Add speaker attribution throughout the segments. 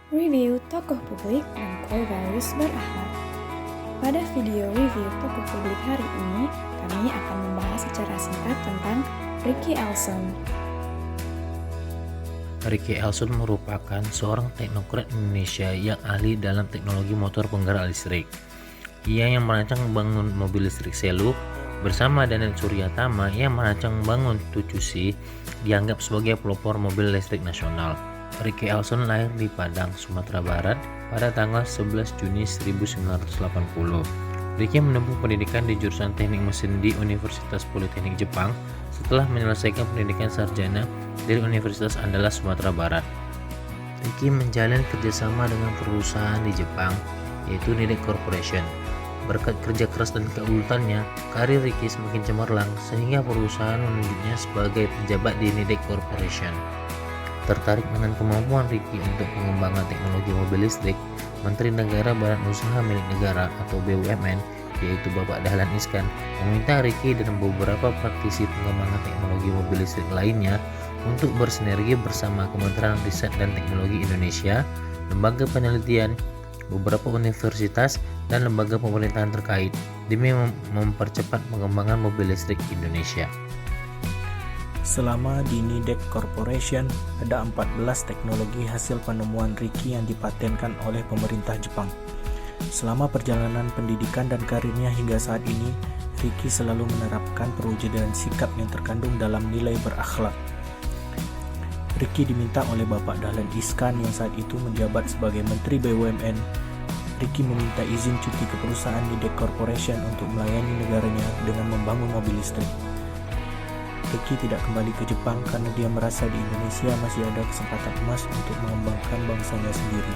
Speaker 1: Review tokoh publik dan core values berakhlak. Pada video review tokoh publik hari ini, kami akan membahas secara singkat tentang Ricky Elson.
Speaker 2: Ricky Elson merupakan seorang teknokrat Indonesia yang ahli dalam teknologi motor penggerak listrik. Ia yang merancang bangun mobil listrik Selo bersama Danen Suryatama yang merancang bangun 7C dianggap sebagai pelopor mobil listrik nasional. Ricky Elson lahir di Padang, Sumatera Barat pada tanggal 11 Juni 1980. Ricky menempuh pendidikan di jurusan Teknik Mesin di Universitas Politeknik Jepang setelah menyelesaikan pendidikan sarjana dari Universitas Andalas, Sumatera Barat. Ricky menjalin kerjasama dengan perusahaan di Jepang, yaitu Nidec Corporation. Berkat kerja keras dan keuletannya, karir Ricky semakin cemerlang sehingga perusahaan menunjuknya sebagai pejabat di Nidec Corporation. Tertarik dengan kemampuan Ricky untuk pengembangan teknologi mobil listrik, Menteri Negara Badan Usaha Milik Negara atau BUMN, yaitu Bapak Dahlan Iskan, meminta Ricky dan beberapa praktisi pengembangan teknologi mobil listrik lainnya untuk bersinergi bersama Kementerian Riset dan Teknologi Indonesia, lembaga penelitian, beberapa universitas, dan lembaga pemerintahan terkait demi mempercepat pengembangan mobil listrik Indonesia.
Speaker 3: Selama di Nidec Corporation, ada 14 teknologi hasil penemuan Ricky yang dipatenkan oleh pemerintah Jepang. Selama perjalanan pendidikan dan karirnya hingga saat ini, Ricky selalu menerapkan perwujudan sikap yang terkandung dalam nilai berakhlak. Ricky diminta oleh Bapak Dahlan Iskan yang saat itu menjabat sebagai Menteri BUMN. Ricky meminta izin cuti ke perusahaan Nidec Corporation untuk melayani negaranya dengan membangun mobil listrik. Ricky tidak kembali ke Jepang karena dia merasa di Indonesia masih ada kesempatan emas untuk mengembangkan bangsanya sendiri.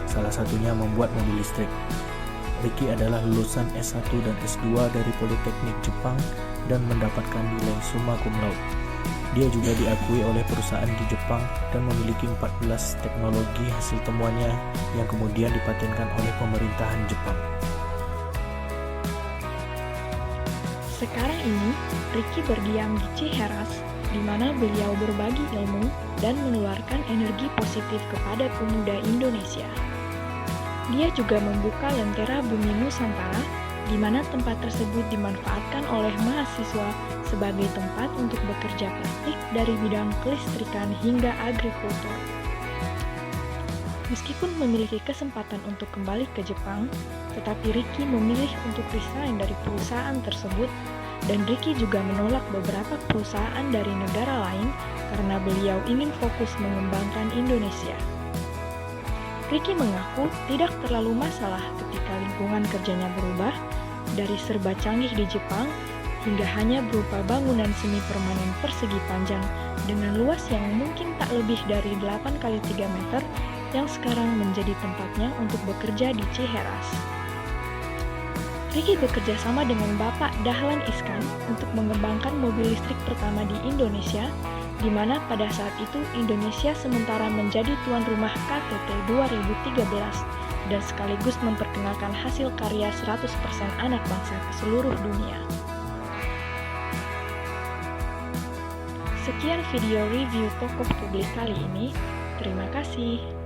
Speaker 3: Salah satunya membuat mobil listrik. Ricky adalah lulusan S1 dan S2 dari Politeknik Jepang dan mendapatkan nilai summa cum laude. Dia juga diakui oleh perusahaan di Jepang dan memiliki 14 teknologi hasil temuannya yang kemudian dipatenkan oleh pemerintahan Jepang.
Speaker 1: Sekarang ini, Ricky berdiam di Ciheras, di mana beliau berbagi ilmu dan menularkan energi positif kepada pemuda Indonesia. Dia juga membuka Lentera Bumi Nusantara, di mana tempat tersebut dimanfaatkan oleh mahasiswa sebagai tempat untuk bekerja praktik dari bidang kelistrikan hingga agrikultur. Meskipun memiliki kesempatan untuk kembali ke Jepang, tetapi Ricky memilih untuk resign dari perusahaan tersebut, dan Ricky juga menolak beberapa perusahaan dari negara lain karena beliau ingin fokus mengembangkan Indonesia. Ricky mengaku tidak terlalu masalah ketika lingkungan kerjanya berubah dari serba canggih di Jepang hingga hanya berupa bangunan semi permanen persegi panjang dengan luas yang mungkin tak lebih dari 8x3 meter yang sekarang menjadi tempatnya untuk bekerja di Ciheras. Ricky bekerja sama dengan Bapak Dahlan Iskan untuk mengembangkan mobil listrik pertama di Indonesia, di mana pada saat itu Indonesia sementara menjadi tuan rumah KTT 2013 dan sekaligus memperkenalkan hasil karya 100% anak bangsa ke seluruh dunia. Sekian video review tokoh publik kali ini. Terima kasih.